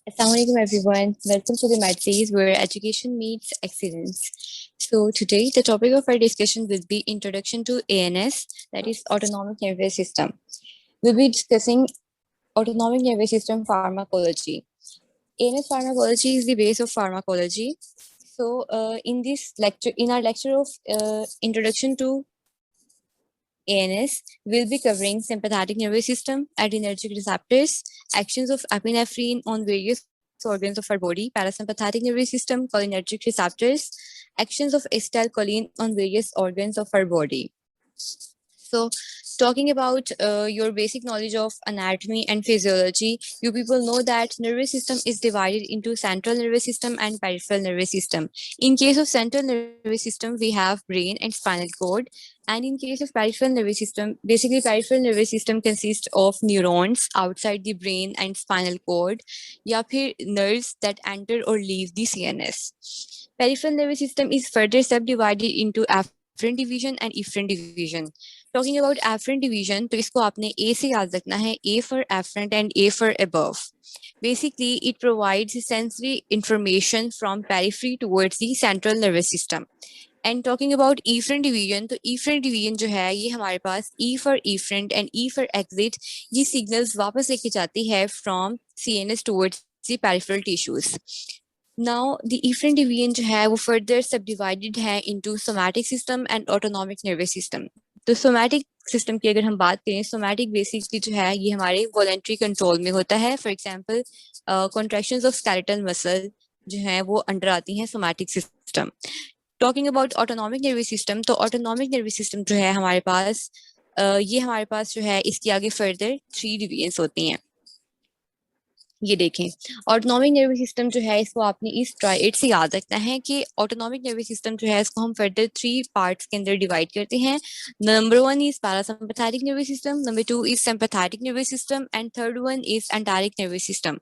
Assalamualaikum everyone. Welcome to the Matrices where education meets excellence. So today the topic of our discussion will be Introduction to ANS, that is Autonomic Nervous System. We'll be discussing Autonomic Nervous System pharmacology. ANS pharmacology is the base of pharmacology. So in this lecture, in our lecture of Introduction to ANS, we'll be covering sympathetic nervous system, adrenergic receptors, actions of epinephrine on various organs of our body, parasympathetic nervous system, cholinergic receptors, actions of acetylcholine on various organs of our body. So, talking about your basic knowledge of anatomy and physiology, you people know that nervous system is divided into central nervous system and peripheral nervous system. In case of central nervous system, we have brain and spinal cord. And in case of peripheral nervous system, basically peripheral nervous system consists of neurons outside the brain and spinal cord, या फिर nerves that enter or leave the CNS. Peripheral nervous system is further subdivided into afferent division and efferent division. Talking about afferent division, तो इसको आपने A से याद रखना है, A for afferent and A for above. Basically, it provides sensory information from periphery towards the central nervous system. And talking about efferent division, तो efferent division जो है ये हमारे पास E for efferent and E for exit, ये signals वापस लेके जाती है from CNS towards the peripheral tissues. Now the efferent division जो है वो फर्दर सब डिवाइडेड है into somatic system and autonomic nervous system. तो सोमैटिक सिस्टम की अगर हम बात करें, सोमैटिक बेसिकली जो है ये हमारे वॉलेंट्री कंट्रोल में होता है. For example contractions of skeletal muscle जो है वो अंडर आती हैं somatic system. Talking about autonomic nervous system, तो ऑटोनॉमिक नर्वस सिस्टम जो है हमारे पास ये हमारे पास जो है इसके आगे फर्दर 3 डिवीजन्स होती हैं. ये देखें, ऑटोनॉमिक नर्वस सिस्टम जो है इसको आपने इस ट्राइड से याद रखना है कि ऑटोनॉमिक नर्वस सिस्टम जो है इसको हम फर्दर 3 पार्ट्स के अंदर डिवाइड करते हैं. Number 1 is parasympathetic nervous system, number 2 is sympathetic nervous system and third one is enteric nervous system.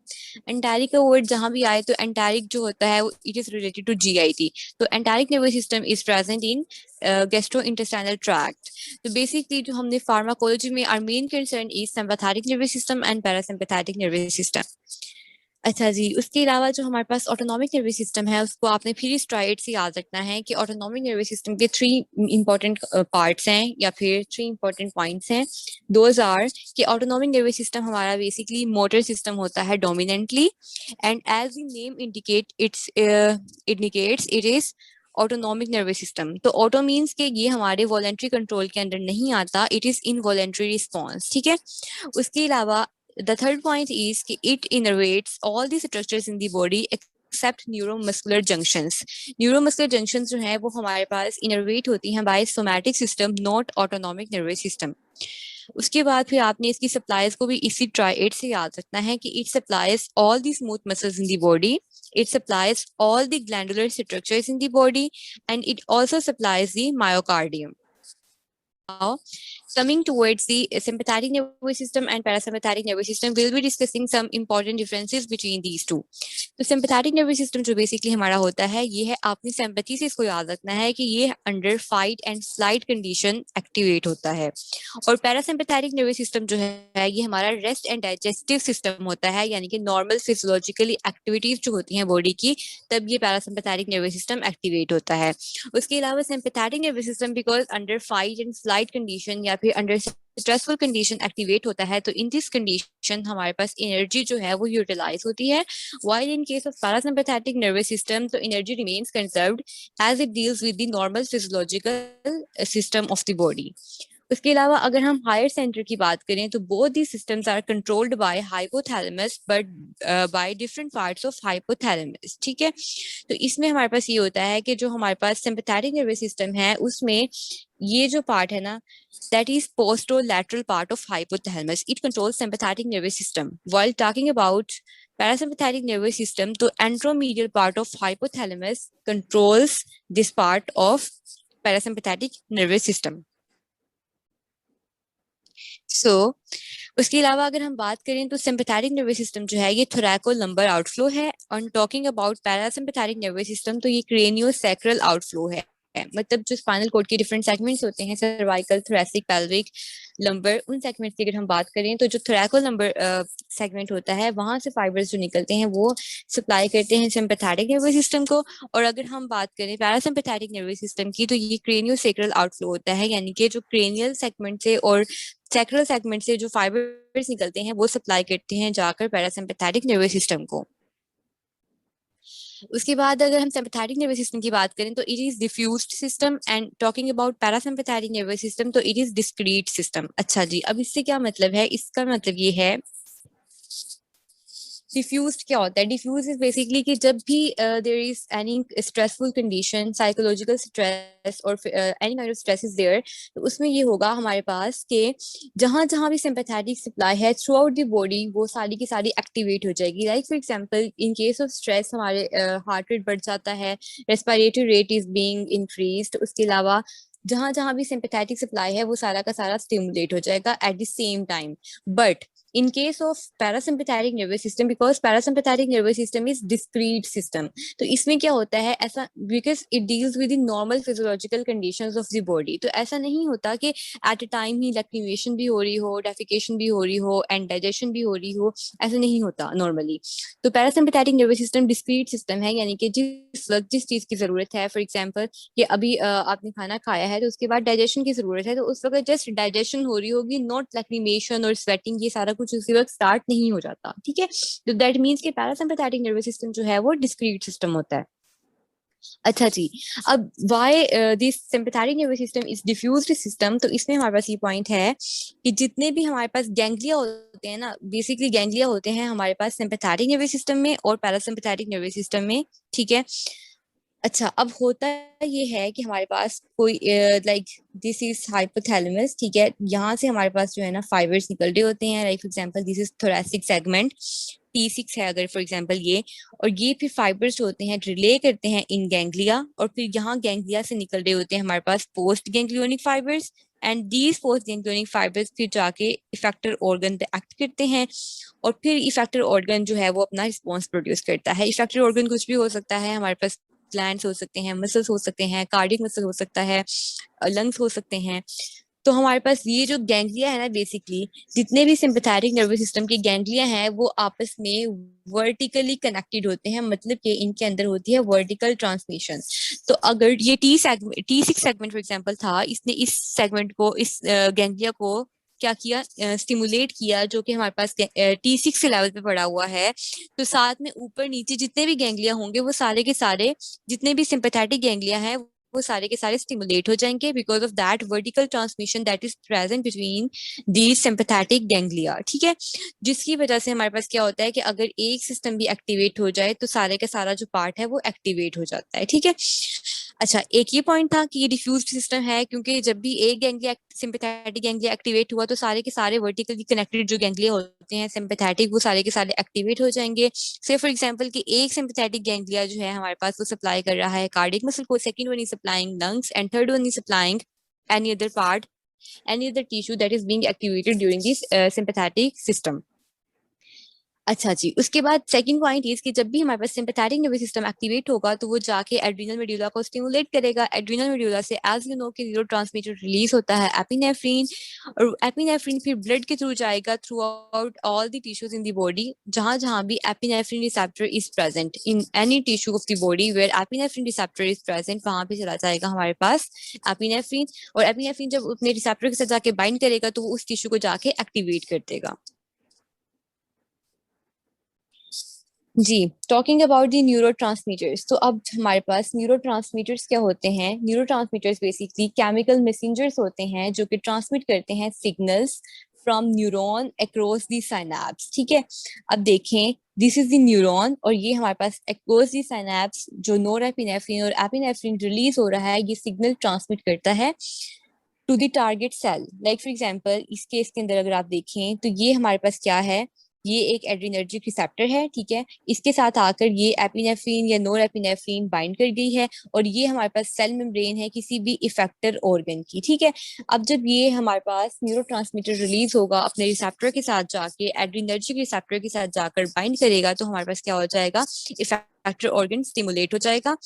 Enteric का वर्ड जहां भी आए तो एंटेरिक जो होता है वो it is related to GIT. तो enteric nervous system is present in gastrointestinal tract. तो बेसिकली जो हमने फार्माकोलॉजी में our main concern is sympathetic nervous system and parasympathetic nervous system. अच्छा जी, उसके अलावा जो हमारे पास ऑटोनॉमिक नर्वस सिस्टम है उसको आपने फिर इस ट्राइड से याद रखना है कि ऑटोनॉमिक नर्वस सिस्टम के 3 इंपॉर्टेंट पार्ट्स हैं या फिर 3 इंपॉर्टेंट पॉइंट्स हैं. दोज आर कि ऑटोनॉमिक नर्वस सिस्टम हमारा बेसिकली मोटर सिस्टम होता है dominantly, and as the name indicates it is autonomic nervous system. तो ऑटो मीन्स के ये हमारे वॉलेंट्री कंट्रोल के अंदर नहीं आता, इट इज इनवॉलेंट्री रिस्पॉन्स. ठीक है. उसके अलावा the third point is कि it innervates all the structures in the body except neuromuscular junctions. Neuromuscular junctions जो है वो हमारे पास innervate होती हैं by somatic system, not autonomic nervous system. उसके बाद फिर आपने इसकी सप्लाईज को भी इसी ट्राइड से याद रखना है कि it supplies all the smooth muscles in the body, it supplies all the glandular structures in the body, and it also supplies the myocardium. Now, coming towards the sympathetic nervous system and parasympathetic nervous system, we'll be discussing some important differences between these two. तो sympathetic nervous system जो basically हमारा होता है ये है, आपने sympathy से इसको याद रखना है कि ये under fight and flight condition activate होता है. और parasympathetic nervous system जो है ये हमारा rest and digestive system होता है, यानी कि normal physiologically activities जो होती हैं body की तब ये parasympathetic nervous system activate होता है. उसके अलावा sympathetic nervous system because under fight and flight condition या फिर अंडर स्ट्रेसफुल कंडीशन एक्टिवेट होता है, तो इन दिस कंडीशन हमारे पास एनर्जी जो है वो यूटिलाइज होती है. While in case of parasympathetic nervous system तो energy remains conserved as it deals with the normal physiological system of the body. उसके अलावा अगर हम हायर सेंटर की बात करें तो both the systems are controlled by hypothalamus but by different parts of hypothalamus. ठीक है. तो इसमें हमारे पास ये होता है कि जो हमारे पास सिंपैथेटिक नर्वस सिस्टम है उसमें ये जो पार्ट है ना, that is posterolateral part of hypothalamus. It controls sympathetic nervous system. While talking about parasympathetic nervous system, the anteromedial part of hypothalamus controls this part of parasympathetic nervous system. So, उसके अलावा अगर हम बात करें तो sympathetic nervous system जो है ये थोरैको लंबर आउटफ्लो है. और talking about parasympathetic nervous system तो ये क्रेनियो सैक्रल आउटफ्लो है. मतलब जो स्पाइनल कॉर्ड के डिफरेंट सेगमेंट्स होते हैं, सर्वाइकल, थोरैसिक, पेल्विक, लंबर, उन सेगमेंट्स की अगर हम बात करें तो जो थोरैको लंबर सेगमेंट होता है वहां से फाइबर्स जो निकलते हैं वो सप्लाई करते हैं सिंपैथेटिक नर्वस सिस्टम को। और अगर हम बात करें पैरासिम्पैथेटिक नर्वस सिस्टम की तो ये क्रेनियो सेक्रल आउटफ्लो होता है, यानी कि जो क्रेनियल सेगमेंट से और सैक्रल सेगमेंट से जो फाइबर्स निकलते हैं वो सप्लाई करते हैं जाकर पैरासिम्पैथेटिक नर्वस सिस्टम को। उसके बाद अगर हम सिंपैथेटिक नर्वस सिस्टम की बात करें तो it is diffused system, and talking about parasympathetic nervous system तो इट इज डिस्क्रीट सिस्टम। अच्छा जी, अब इससे क्या मतलब है? इसका मतलब ये है, डिफ्यूज्ड क्या होता है? डिफ्यूज इज बेसिकली कि जब भी there is any stressful condition, psychological stress और any kind of stress is there, तो उसमें ये होगा हमारे पास कि जहां जहां भी सिंपैथेटिक सप्लाई है थ्रू आउट द बॉडी वो सारी की सारी एक्टिवेट हो जाएगी। Like for example in case of stress हमारे हार्ट रेट बढ़ जाता है, respiratory rate is being increased. उसके अलावा जहां जहां भी सिंपैथेटिक सप्लाई है वो सारा का सारा स्टिमुलेट हो जाएगा at the same time. But in case of parasympathetic nervous system, because parasympathetic nervous system is discrete system, तो इसमें क्या होता है ऐसा, because it deals with the normal physiological conditions of the body, तो ऐसा नहीं होता कि at a time he lacrimation भी हो रही हो, defecation भी हो रही हो and digestion भी हो रही हो, ऐसा नहीं होता नॉर्मली। तो parasympathetic nervous system discrete system है, यानी कि जिस वक्त जिस चीज की जरूरत है, फॉर एग्जांपल कि अभी आपने खाना खाया है तो उसके बाद डाइजेशन की जरूरत है, तो उस वक्त जस्ट डाइजेशन हो रही होगी, नॉट लैक्रिमेशन और स्वेटिंग, ये सारा कुछ उसी वक्त स्टार्ट नहीं हो जाता। ठीक है, तो दैट मीन्स कि पैरासिम्पैथेटिक नर्वस सिस्टम जो है वो डिस्क्रीट सिस्टम होता है। अच्छा जी, अब why this sympathetic nervous system is diffused system, तो इसमें हमारे पास ये पॉइंट है कि जितने भी हमारे पास गैंग्लिया होते हैं ना, बेसिकली गैंग्लिया होते हैं हमारे पास सिंपैथेटिक नर्वस सिस्टम में और पैरासिम्पैथेटिक नर्वस सिस्टम में। ठीक है, अच्छा अब होता ये है कि हमारे पास कोई लाइक दिस इज हाइपोथैलेमस। ठीक है, यहाँ से हमारे पास जो है ना फाइबर्स निकल रहे होते हैं, like for example this is thoracic segment, T6 है अगर फॉर एग्जांपल ये, और ये फिर फाइबर्स जो होते हैं रिले करते हैं इन गैंग्लिया, और फिर यहाँ गैंग्लिया से निकल रहे होते हैं हमारे पास post ganglionic fibres, and these post ganglionic fibres फिर जाके इफेक्टर ऑर्गन पे एक्ट करते हैं, और फिर इफेक्टर ऑर्गन जो है वो अपना रिस्पॉन्स प्रोड्यूस करता है। इफेक्टर ऑर्गन कुछ भी हो सकता है, हमारे पास ग्लैंड्स हो सकते हैं, मसल्स हो सकते हैं, कार्डियक मसल हो सकता है, लंग्स हो सकते हैं। तो हमारे पास ये जो गैंग्लिया है ना, बेसिकली जितने भी सिंपैथेटिक नर्वस सिस्टम के गैंग्लिया हैं वो आपस में वर्टिकली कनेक्टेड होते हैं, मतलब कि इनके अंदर होती है वर्टिकल ट्रांसमिशन। तो अगर ये T6 सेगमेंट फॉर एग्जांपल था, इसने इस सेगमेंट को, इस गैंग्लिया को क्या किया, स्टिमुलेट किया, जो कि हमारे पास T6 के लेवल पे पड़ा हुआ है। तो साथ में ऊपर नीचे जितने भी गैंग्लिया होंगे वो सारे के सारे, जितने भी सिंपैथेटिक गैंग्लिया हैं वो सारे के सारे स्टिमुलेट हो जाएंगे because of that vertical transmission that is present between the sympathetic ganglia. ठीक है, जिसकी वजह से हमारे पास क्या होता है कि अगर एक सिस्टम भी एक्टिवेट हो जाए तो सारे का सारा जो पार्ट है वो एक्टिवेट हो जाता है। ठीक है, अच्छा एक ये पॉइंट था कि ये डिफ्यूज्ड सिस्टम है क्योंकि जब भी एक गैंग्लिया सिंपैथेटिक गैंग्लिया एक्टिवेट हुआ तो सारे के सारे वर्टिकली कनेक्टेड जो गैंग्लिया होते हैं सिंपैथेटिक, वो सारे के सारे एक्टिवेट हो जाएंगे। से फॉर एग्जांपल कि एक सिंपैथेटिक गैंग्लिया जो है हमारे पास वो सप्लाई कर रहा है कार्डियक मसल को, second one is supplying lungs, and third one is supplying any other part, any other tissue that is being activated during this sympathetic system. अच्छा जी, उसके बाद सेकंड पॉइंट इज कि जब भी हमारे पास सिंपैथेटिक नर्वस सिस्टम एक्टिवेट होगा तो वो जाके एड्रिनल मेडुला को स्टिमुलेट करेगा। एड्रिनल मेडुला से एज यू नो कि न्यूरोट्रांसमीटर रिलीज होता है एपिनेफ्रिन, और एपिनेफ्रिन फिर ब्लड के थ्रू जाएगा throughout all the tissues in the body, जहां जहां भी epinephrine receptor is present in any tissue of the body where epinephrine receptor is present, वहां पे चला जाएगा हमारे पास एपिनेफ्रिन, और एपिनेफ्रिन जब अपने रिसेप्टर के साथ जाके बाइंड करेगा तो वो उस टिश्यू को जाके एक्टिवेट कर देगा। जी, टॉकिंग अबाउट दी न्यूरोट्रांसमीटर्स, तो अब हमारे पास न्यूरोट्रांसमीटर्स क्या होते हैं? न्यूरोट्रांसमीटर्स बेसिकली केमिकल मैसेंजर्स होते हैं जो कि ट्रांसमिट करते हैं signals from neuron across the synapse. ठीक है, अब देखें दिस इज द न्यूरॉन, और ये हमारे पास अक्रॉस दी साइनैप्स जो नोरेपिनेफ्रिन और एपिनेफ्रिन रिलीज हो रहा है, ये सिग्नल ट्रांसमिट करता है to the target cell. Like for example इस केस के अंदर अगर आप देखें तो ये हमारे पास क्या है, ये एक एड्रीनर्जिक रिसेप्टर है। ठीक है, इसके साथ आकर ये एपिनेफ्रिन या नोर एपिनेफ्रिन बाइंड कर गई है, और ये हमारे पास सेल मेम्ब्रेन है किसी भी इफेक्टर ऑर्गन की। ठीक है, अब जब ये हमारे पास न्यूरोट्रांसमीटर रिलीज होगा अपने रिसेप्टर के साथ जाके, एड्रीनर्जिक रिसेप्टर के साथ जाकर बाइंड करेगा, तो हमारे पास क्या हो जाएगा, इफेक्टर ऑर्गन स्टिमुलेट हो जाएगा।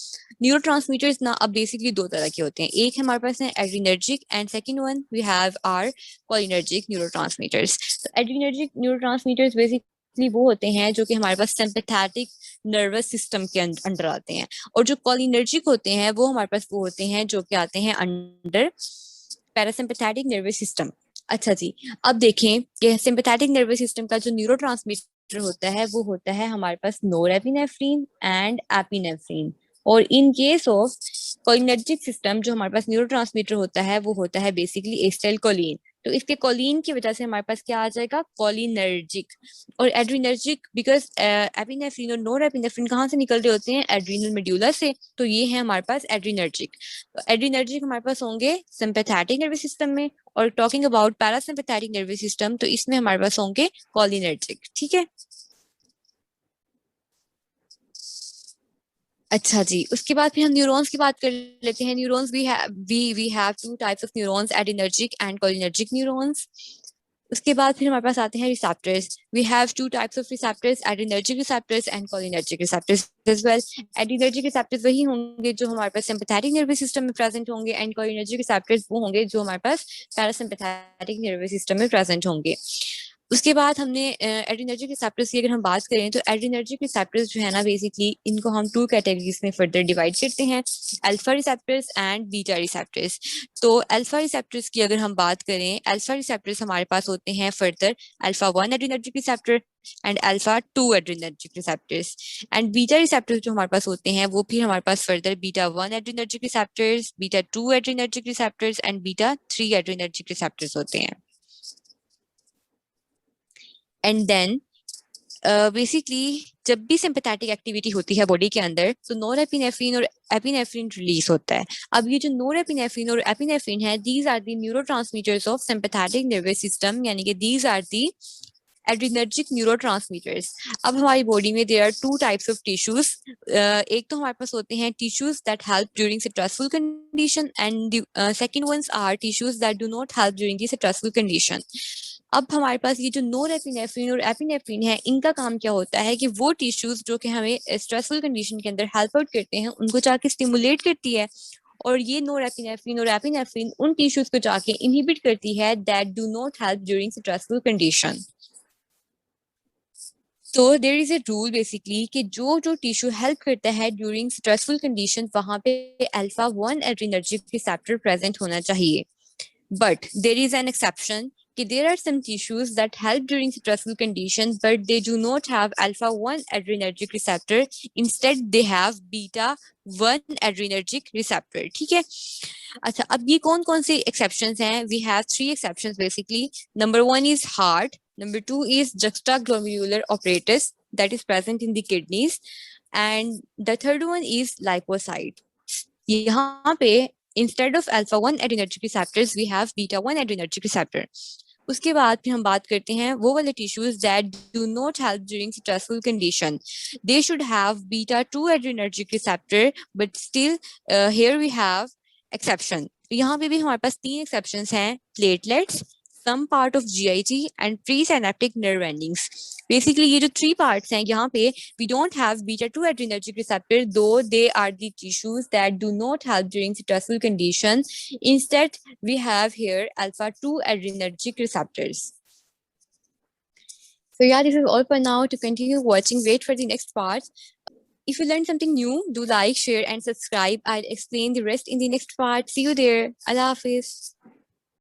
न्यूरोट्रांसमीटर्स ना अब बेसिकली दो तरह के होते हैं, एक हमारे पास है adrenergic and second one we have are cholinergic neurotransmitters. तो एड्रीनर्जिक न्यूरोट्रांसमीटर्स बेसिकली वो होते हैं जो कि हमारे पास सिंपैथेटिक नर्वस सिस्टम के अंडर आते हैं, और जो कोलिनर्जिक होते हैं वो हमारे पास वो होते हैं जो कि आते हैं अंडर पैरासिम्पैथेटिक नर्वस सिस्टम। अच्छा जी, अब देखें कि सिंपैथेटिक नर्वस सिस्टम का जो न्यूरोट्रांसमीटर होता है वो होता है हमारे पास नोरेपिनेफ्रिन एंड एपिनेफ्रिन, और इन केस ऑफ कोलिनर्जिक सिस्टम जो हमारे पास न्यूरोट्रांसमीटर होता है वो होता है बेसिकली एसिटाइलकोलिन। तो इसके कोलिन की वजह से हमारे पास क्या आ जाएगा, कोलिनर्जिक। और एड्रीनर्जिक बिकॉज एपिनेफ्रिन और नोरेपिनेफ्रिन कहाँ से निकल रहे होते हैं, एड्रीनल मेड्यूला से, तो ये है हमारे पास एड्रीनर्जिक। तो एड्रीनर्जिक हमारे पास होंगे सिंपैथेटिक नर्वस सिस्टम में, और talking about parasympathetic nervous system तो इसमें हमारे पास होंगे कोलिनर्जिक। ठीक है, अच्छा जी, उसके बाद फिर हम न्यूरॉन्स की बात कर लेते हैं। Neurons we have two types of neurons, adrenergic and cholinergic neurons. उसके बाद फिर हमारे पास आते हैं receptors. We have two types of receptors, adrenergic receptors and cholinergic receptors as well. Adrenergic receptors वही होंगे जो हमारे पास सिंपैथेटिक नर्वस सिस्टम में प्रेजेंट होंगे, एंड कोलिनर्जिक रिसेप्टर्स वो होंगे जो हमारे पास पैरासिम्पैथेटिक नर्वस सिस्टम में प्रेजेंट होंगे। उसके बाद हमने एड्रीनर्जिक रिसेप्टर्स की अगर हम बात करें तो एड्रीनर्जिक रिसेप्टर्स जो है ना बेसिकली इनको हम टू कैटेगरीज में फर्दर डिवाइड करते हैं, alpha receptors and beta receptors. तो अल्फा रिसेप्टर्स की अगर हम बात करें, अल्फा रिसेप्टर्स हमारे पास होते हैं further alpha 1 adrenergic receptor and alpha 2 adrenergic receptors, and beta receptors जो हमारे पास होते हैं वो फिर हमारे पास further beta 1 adrenergic receptors, beta 2 adrenergic receptors and beta 3 adrenergic receptors होते हैं। एंड देन बेसिकली जब भी सिंपैथेटिक एक्टिविटी होती है बॉडी के अंदर तो नोरेपिनेफ्रिन और एपिनेफ्रिन रिलीज होता है। अब ये जो नोरेपिनेफ्रिन और एपिनेफ्रिन है, these are the neurotransmitters of sympathetic nervous system, यानी कि these are the adrenergic neurotransmitters. अब हमारी बॉडी में there are two types of tissues. एक तो हमारे पास होते हैं tissues that help during stressful condition, and second ones are tissues that do not help during the stressful condition. अब हमारे पास ये जो नोरेपिनेफ्रिन और एपिनेफ्रिन है, इनका काम क्या होता है कि वो टिश्यूज जो कि हमें स्ट्रेसफुल कंडीशन के अंदर हेल्प आउट करते हैं उनको जाके स्टिमुलेट करती है, और ये नोरेपिनेफ्रिन और एपिनेफ्रिन उन टिश्यूज को जाके इनहिबिट करती है that do not help during stressful condition. तो there is a rule basically कि जो जो टिश्यू हेल्प करता है ड्यूरिंग स्ट्रेसफुल कंडीशन वहां पे अल्फा 1 एड्रीनर्जिक रिसेप्टर प्रेजेंट होना चाहिए। But there is an exception कि there are some tissues that help during stressful conditions, but they do not have alpha 1 adrenergic receptor. Instead, they have beta 1 adrenergic receptor. ठीक है, अच्छा अब ये कौन कौन से exceptions हैं? We have three exceptions basically. Number one is heart. Number two is juxtaglomerular apparatus that is present in the kidneys. And the third one is lipocytes. यहाँ पे instead of alpha 1 adrenergic receptors we have beta 1 adrenergic receptor. उसके बाद फिर हम बात करते हैं वो वाले tissues that do not help during stressful condition. They should have beta 2 adrenergic receptor, but still here we have exception. तो यहाँ पे भी हमारे पास तीन exceptions हैं, platelets, some part of GIT and presynaptic nerve endings. Basically ये जो three parts हैं यहाँ पे we don't have beta 2 adrenergic receptor, though they are the tissues that do not help during stressful conditions. Instead we have here alpha 2 adrenergic receptors. So yeah, this is all for now. To continue watching, wait for the next part. If you learned something new, do like, share and subscribe. I'll explain the rest in the next part. See you there. Allah Hafiz.